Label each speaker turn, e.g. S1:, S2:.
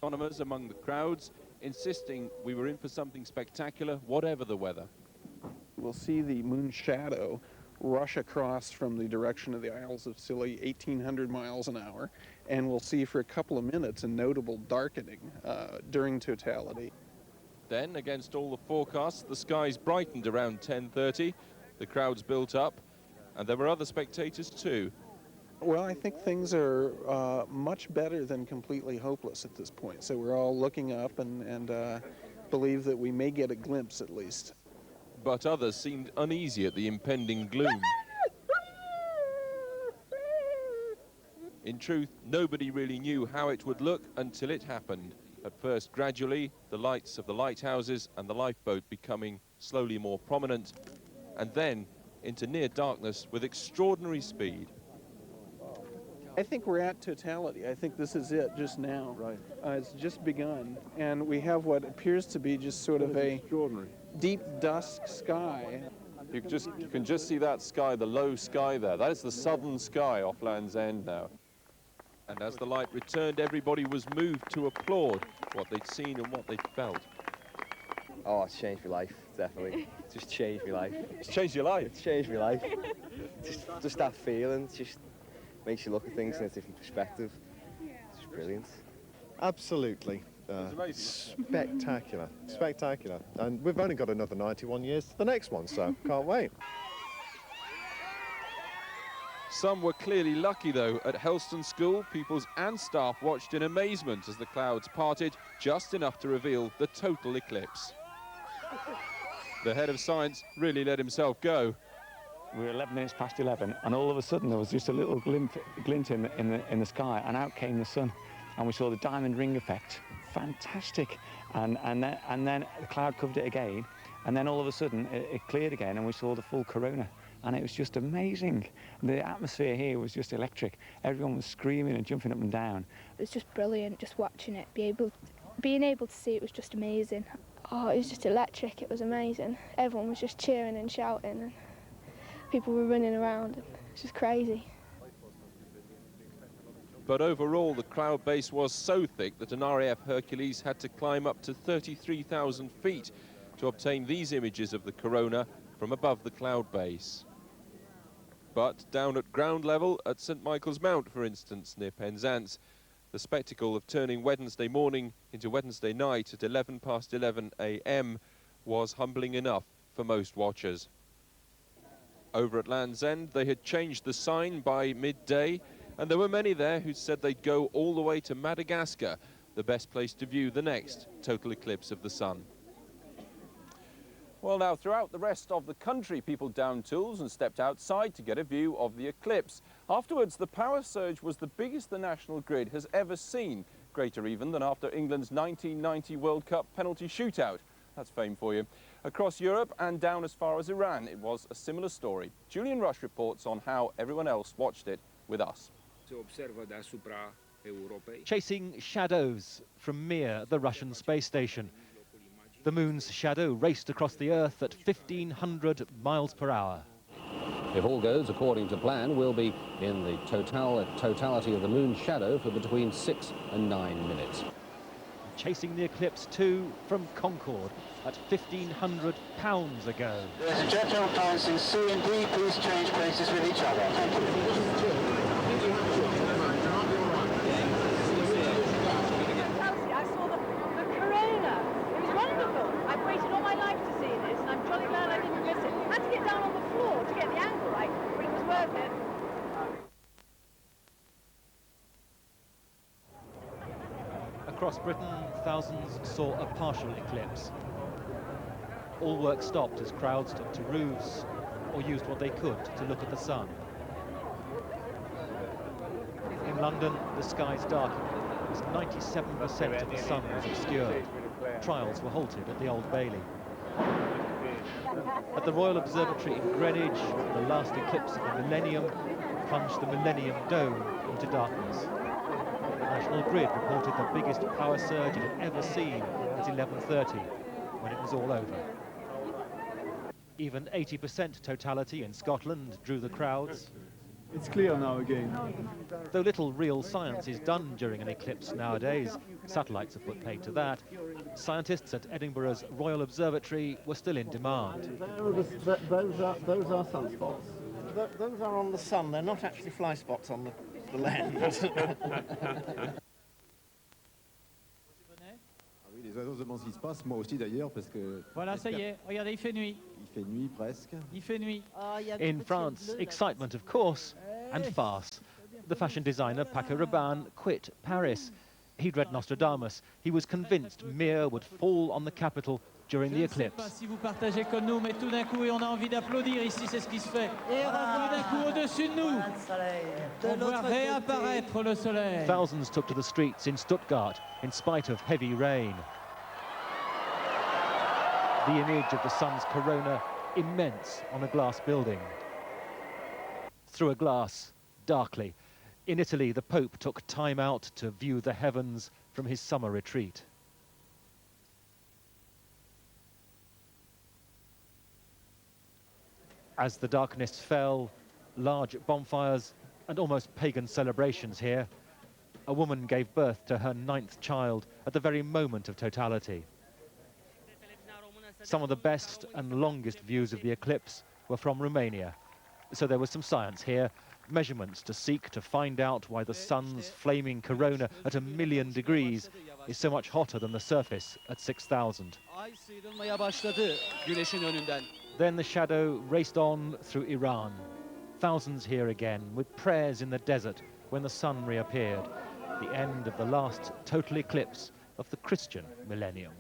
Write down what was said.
S1: astronomers among the crowds, insisting we were in for something spectacular, whatever the weather.
S2: We'll see the moon shadow rush across from the direction of the Isles of Scilly, 1,800 miles an hour, and we'll see for a couple of minutes a notable darkening during totality.
S1: Then, against all the forecasts, the skies brightened around 10:30, the crowds built up, and there were other spectators too.
S2: Well, I think things are much better than completely hopeless at this point, so we're all looking up and believe that we may get a glimpse at least.
S1: But others seemed uneasy at the impending gloom. In truth, nobody really knew how it would look until it happened. At first, gradually, the lights of the lighthouses and the lifeboat becoming slowly more prominent, and then into near darkness with extraordinary speed.
S2: I think we're at totality. I think this is it just now.
S3: Right.
S2: It's just begun, and we have what appears to be just sort of a deep dusk sky.
S3: You can just see that sky, the low sky there. That is the southern sky off Land's End now.
S1: And as the light returned, everybody was moved to applaud what they'd seen and what they'd felt.
S4: Oh, it's changed my life, definitely. It's just changed my life.
S3: It's changed your life?
S4: It's changed my life. Just that feeling, just makes you look at things in a different perspective. It's just brilliant.
S5: Absolutely. Spectacular, spectacular. And we've only got another 91 years to the next one, so can't wait.
S1: Some were clearly lucky, though. At Helston School, pupils and staff watched in amazement as the clouds parted just enough to reveal the total eclipse. The head of science really let himself go.
S6: We were 11 minutes past 11, and all of a sudden there was just a little glint in the sky, and out came the sun, and we saw the diamond ring effect. Fantastic. And then the cloud covered it again, and then all of a sudden it cleared again, and we saw the full corona. And it was just amazing. The atmosphere here was just electric. Everyone was screaming and jumping up and down.
S7: It was just brilliant, just watching it. Being able to see it was just amazing. Oh, it was just electric. It was amazing. Everyone was just cheering and shouting, and people were running around. And it was just crazy.
S1: But overall, the cloud base was so thick that an RAF Hercules had to climb up to 33,000 feet to obtain these images of the corona from above the cloud base. But down at ground level, at St Michael's Mount, for instance, near Penzance, the spectacle of turning Wednesday morning into Wednesday night at 11 past 11 a.m. was humbling enough for most watchers. Over at Land's End, they had changed the sign by midday, and there were many there who said they'd go all the way to Madagascar, the best place to view the next total eclipse of the sun.
S3: Well, now, throughout the rest of the country, people downed tools and stepped outside to get a view of the eclipse. Afterwards, the power surge was the biggest the national grid has ever seen, greater even than after England's 1990 World Cup penalty shootout. That's fame for you. Across Europe and down as far as Iran, it was a similar story. Julian Rush reports on how everyone else watched it with us.
S8: Chasing shadows from Mir, the Russian space station. The moon's shadow raced across the Earth at 1,500 miles per hour.
S9: If all goes according to plan, we'll be in the totality of the moon's shadow for between 6 and 9 minutes.
S8: Chasing the eclipse too from Concorde at 1,500 pounds ago.
S10: There's a jet planes in C and D, please change places with each other. Thank you.
S11: I saw the corona. It was wonderful. I've waited all my life to see this, and I'm jolly glad I didn't miss it. I had to get down on the floor to get the angle right, but it was worth it.
S8: Across Britain, thousands saw a partial eclipse. All work stopped as crowds took to roofs or used what they could to look at the sun. In London, the skies darkened as 97% of the sun was obscured. Trials were halted at the Old Bailey. At the Royal Observatory in Greenwich, the last eclipse of the millennium plunged the Millennium Dome into darkness. The National Grid reported the biggest power surge it had ever seen at 11:30, when it was all over. Even 80% totality in Scotland drew the crowds.
S12: It's clear now again.
S8: Though little real science is done during an eclipse nowadays, satellites have put paid to that, scientists at Edinburgh's Royal Observatory were still in demand.
S13: Those are sunspots. Those are on the sun, they're not actually fly spots on the lens.
S14: Les oiseaux de mon espace, moi aussi d'ailleurs, parce que...
S15: Voilà, ça y est, regardez, il fait nuit.
S14: Il fait nuit presque.
S15: Il fait nuit.
S8: In France, excitement of course, and farce. The fashion designer Paco Rabanne quit Paris. He'd read Nostradamus. He was convinced Mir would fall on the capital during the eclipse.
S15: Je ne sais pas si vous partagez comme nous, mais tout d'un coup, on a envie d'applaudir ici, c'est ce qui se fait. Et tout d'un coup, au-dessus de nous, on voit réapparaître le soleil.
S8: Thousands took to the streets in Stuttgart in spite of heavy rain. The image of the sun's corona immense on a glass building. Through a glass, darkly. In Italy, the Pope took time out to view the heavens from his summer retreat. As the darkness fell, large bonfires and almost pagan celebrations here. A woman gave birth to her 9th child at the very moment of totality. Some of the best and longest views of the eclipse were from Romania. So there was some science here, measurements to seek to find out why the sun's flaming corona at 1,000,000 degrees is so much hotter than the surface at 6,000. Then the shadow raced on through Iran. Thousands here again, with prayers in the desert when the sun reappeared. The end of the last total eclipse of the Christian millennium.